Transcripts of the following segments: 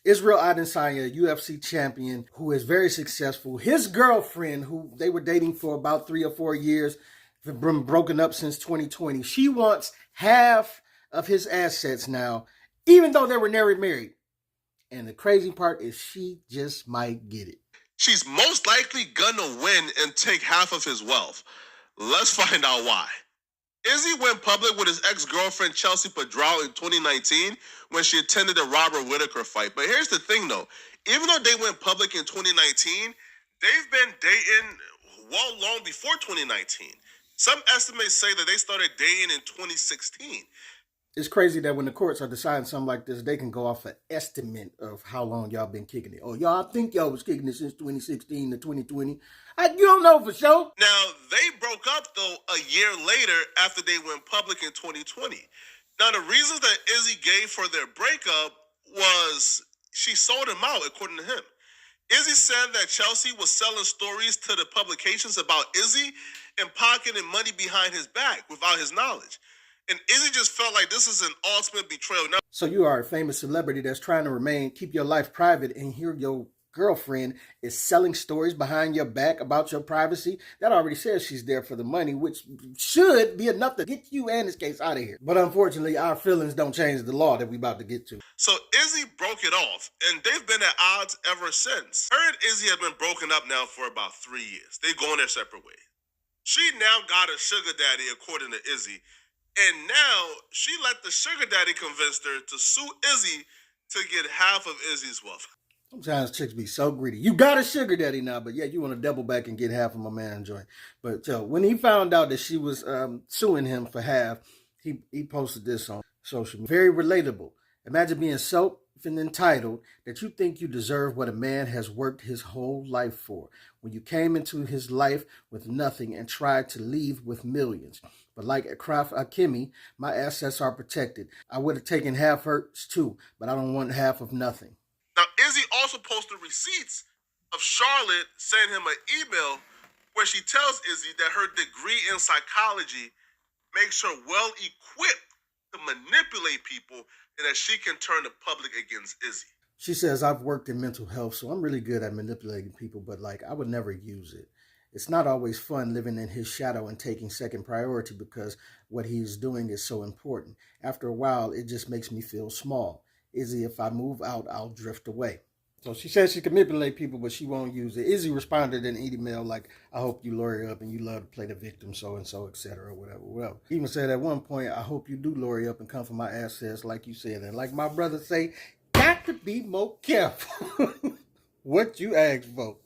Israel Adesanya, UFC champion, who is very successful. His girlfriend, who they were dating for about 3 or 4 years, been broken up since 2020. She wants half of his assets now, even though they were never married. And the crazy part is she just might get it. She's most likely gonna win and take half of his wealth. Let's find out why. Izzy went public with his ex-girlfriend Chelsea Powdrell in 2019 when she attended the Robert Whittaker fight. But here's the thing though, even though they went public in 2019, they've been dating well long before 2019. Some estimates say that they started dating in 2016. It's crazy that when the courts are deciding something like this, they can go off an estimate of how long y'all been kicking it. Oh, y'all, I think y'all was kicking it since 2016 to 2020. You don't know for sure. Now, they broke up, though, a year later after they went public in 2020. Now, the reasons that Izzy gave for their breakup was she sold him out, according to him. Izzy said that Chelsea was selling stories to the publications about Izzy and pocketing money behind his back without his knowledge. And Izzy just felt like this is an ultimate betrayal. Now, so you are a famous celebrity that's trying to keep your life private, and here your girlfriend is selling stories behind your back about your privacy. That already says she's there for the money, which should be enough to get you and this case out of here. But unfortunately, our feelings don't change the law that we're about to get to. So Izzy broke it off, and they've been at odds ever since. Her and Izzy have been broken up now for about 3 years. They go in their separate ways. She now got a sugar daddy, according to Izzy. And now she let the sugar daddy convince her to sue Izzy to get half of Izzy's wealth. Sometimes chicks be so greedy. You got a sugar daddy now, but yeah, you want to double back and get half of my man joint. But when he found out that she was suing him for half, he posted this on social media. Very relatable. Imagine being so entitled that you think you deserve what a man has worked his whole life for. When you came into his life with nothing and tried to leave with millions. But like Akraf Hakimi, my assets are protected. I would have taken half hers too, but I don't want half of nothing. Now, Izzy also posted receipts of Charlotte sending him an email where she tells Izzy that her degree in psychology makes her well equipped to manipulate people and that she can turn the public against Izzy. She says, I've worked in mental health, so I'm really good at manipulating people, but I would never use it. It's not always fun living in his shadow and taking second priority because what he's doing is so important. After a while, it just makes me feel small. Izzy, if I move out, I'll drift away. So she says she can manipulate people, but she won't use it. Izzy responded in an email I hope you lawyer up and you love to play the victim, so-and-so, etc., whatever. Well, he even said at one point, I hope you do lawyer up and come for my assets like you said. And like my brother say, got to be more careful what you ask for,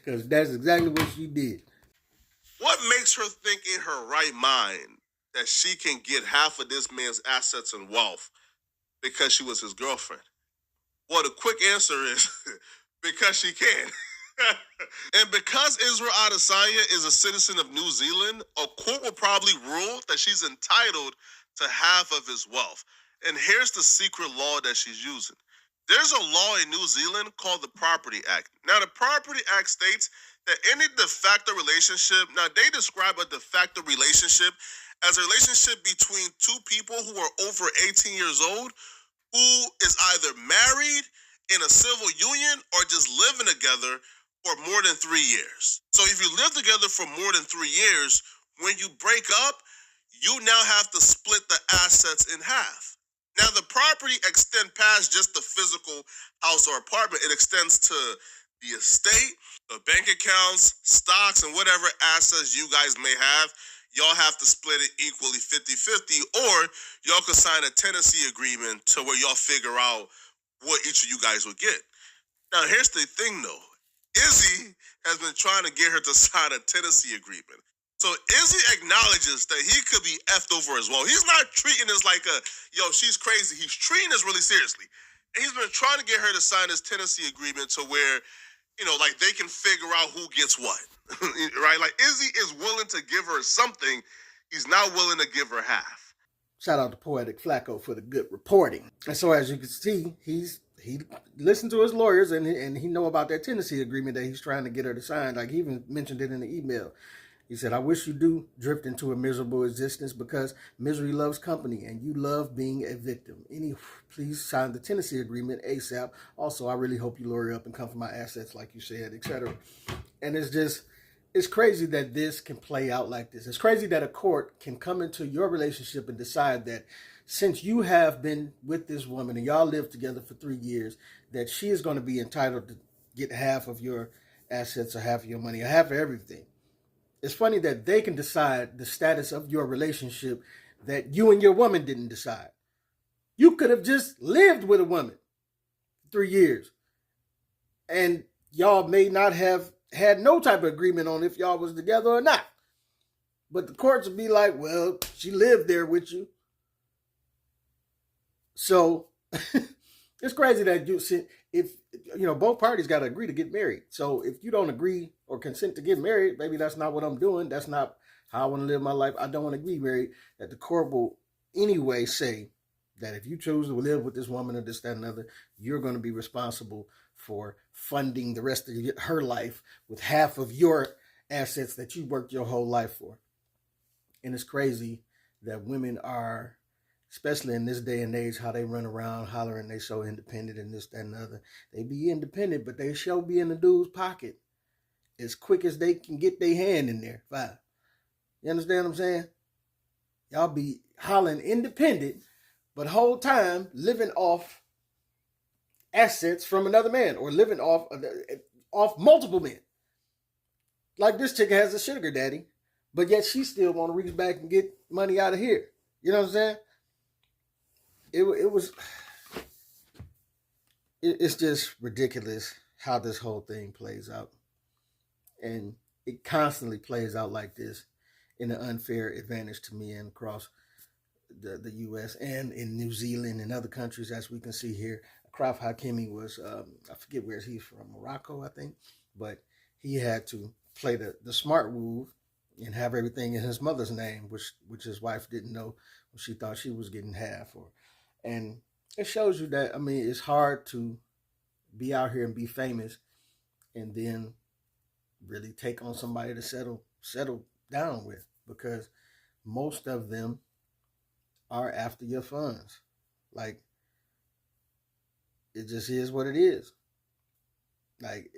because that's exactly what she did. What makes her think in her right mind that she can get half of this man's assets and wealth because she was his girlfriend? Well, the quick answer is because she can. And because Israel Adesanya is a citizen of New Zealand, a court will probably rule that she's entitled to half of his wealth. And here's the secret law that she's using. There's a law in New Zealand called the Property Act. Now, the Property Act states that any de facto relationship, now they describe a de facto relationship as a relationship between two people who are over 18 years old who is either married in a civil union or just living together for more than 3 years. So if you live together for more than 3 years, when you break up, you now have to split the assets in half. Now, the property extends past just the physical house or apartment. It extends to the estate, the bank accounts, stocks, and whatever assets you guys may have. Y'all have to split it equally 50-50, or y'all could sign a tenancy agreement to where y'all figure out what each of you guys will get. Now, here's the thing, though. Izzy has been trying to get her to sign a tenancy agreement. So Izzy acknowledges that he could be effed over as well. He's not treating this like she's crazy. He's treating this really seriously. And he's been trying to get her to sign this tenancy agreement to where, they can figure out who gets what, right? Like Izzy is willing to give her something. He's not willing to give her half. Shout out to poetik Flakko for the good reporting. And so as you can see, he listened to his lawyers and he know about that tenancy agreement that he's trying to get her to sign. Like he even mentioned it in the email. He said, I wish you do drift into a miserable existence because misery loves company and you love being a victim. Please sign the tenancy agreement ASAP. Also, I really hope you lawyer up and come for my assets, like you said, etc. And it's crazy that this can play out like this. It's crazy that a court can come into your relationship and decide that since you have been with this woman and y'all lived together for 3 years, that she is going to be entitled to get half of your assets or half of your money or half of everything. It's funny that they can decide the status of your relationship that you and your woman didn't decide. You could have just lived with a woman 3 years and y'all may not have had no type of agreement on if y'all was together or not. But the courts would be like, well, she lived there with you. So it's crazy that if both parties got to agree to get married. So if you don't agree or consent to get married, maybe that's not what I'm doing. That's not how I want to live my life. I don't want to be married. That the court will anyway say that if you choose to live with this woman or this, that, and other, you're going to be responsible for funding the rest of her life with half of your assets that you worked your whole life for. And it's crazy that women are, especially in this day and age, how they run around hollering they so independent and this, that, and the other. They be independent, but they sure be in the dude's pocket as quick as they can get their hand in there. Five. You understand what I'm saying? Y'all be hollering independent, but whole time living off assets from another man or living off multiple men. Like this chick has a sugar daddy, but yet she still want to reach back and get money out of here. You know what I'm saying? It's just ridiculous how this whole thing plays out. And it constantly plays out like this in an unfair advantage to me and across the U.S. and in New Zealand and other countries, as we can see here. Akraf Hakimi was, I forget where he's from, Morocco, I think. But he had to play the smart move and have everything in his mother's name, which his wife didn't know. She thought she was getting half. And it shows you that, I mean, it's hard to be out here and be famous and then really take on somebody to settle down with, because most of them are after your funds. Like, it just is what it is. Like,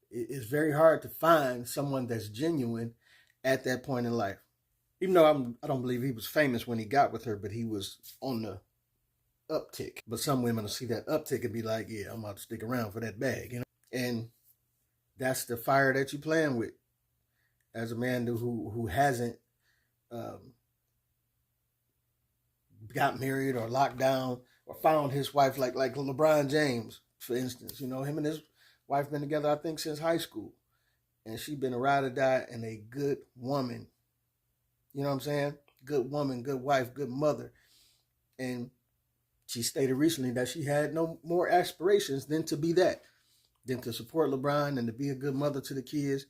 it's very hard to find someone that's genuine at that point in life. Even though I don't believe he was famous when he got with her, but he was on the uptick. But some women will see that uptick and be like, yeah, I'm about to stick around for that bag, you know? And that's the fire that you're playing with as a man who hasn't got married or locked down or found his wife, like LeBron James, for instance. You know, him and his wife been together, I think, since high school. And she been a ride or die and a good woman. You know what I'm saying? Good woman, good wife, good mother. And she stated recently that she had no more aspirations than to be that, than to support LeBron and to be a good mother to the kids.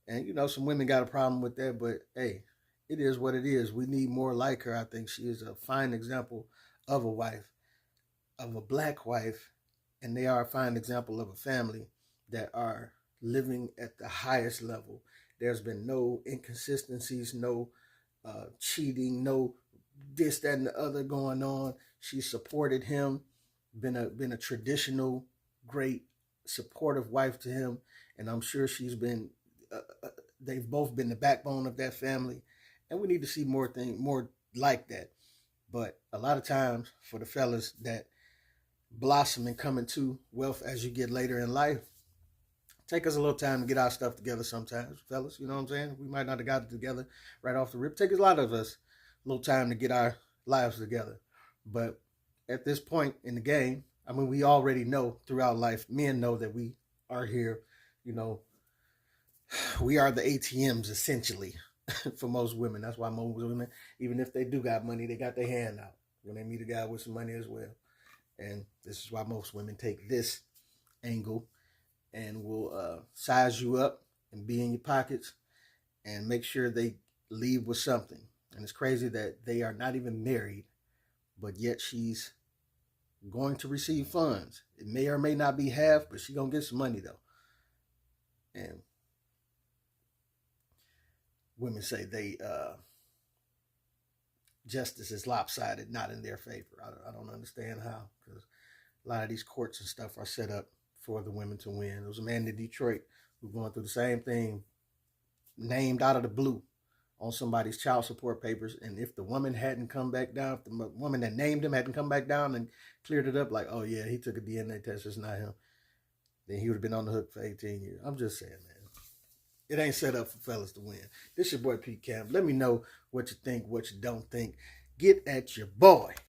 And, you know, some women got a problem with that, but hey, it is what it is. We need more like her. I think she is a fine example of a wife, of a black wife, and they are a fine example of a family that are living at the highest level. There's been no inconsistencies, no cheating, no this, that, and the other going on. She supported him, been a traditional, great, supportive wife to him, and I'm sure she's been. They've both been the backbone of that family, and we need to see more like that. But a lot of times, for the fellas that blossom and come into wealth as you get later in life, take us a little time to get our stuff together sometimes, fellas. You know what I'm saying? We might not have got it together right off the rip. Take a lot of us a little time to get our lives together. But at this point in the game, I mean, we already know throughout life, men know that we are here, you know, we are the ATMs essentially for most women. That's why most women, even if they do got money, they got their hand out when they meet a guy with some money as well. And this is why most women take this angle and will size you up and be in your pockets and make sure they leave with something. And it's crazy that they are not even married, but yet she's going to receive funds. It may or may not be half, but she's going to get some money though. And women say they justice is lopsided, not in their favor. I don't understand how, because a lot of these courts and stuff are set up for the women to win. There was a man in Detroit who was going through the same thing, named out of the blue on somebody's child support papers, and if the woman hadn't come back down, if the woman that named him hadn't come back down and cleared it up, like, oh yeah, he took a DNA test, it's not him, then he would have been on the hook for 18 years. I'm just saying, man. It ain't set up for fellas to win. This your boy Pete Camp. Let me know what you think, what you don't think. Get at your boy.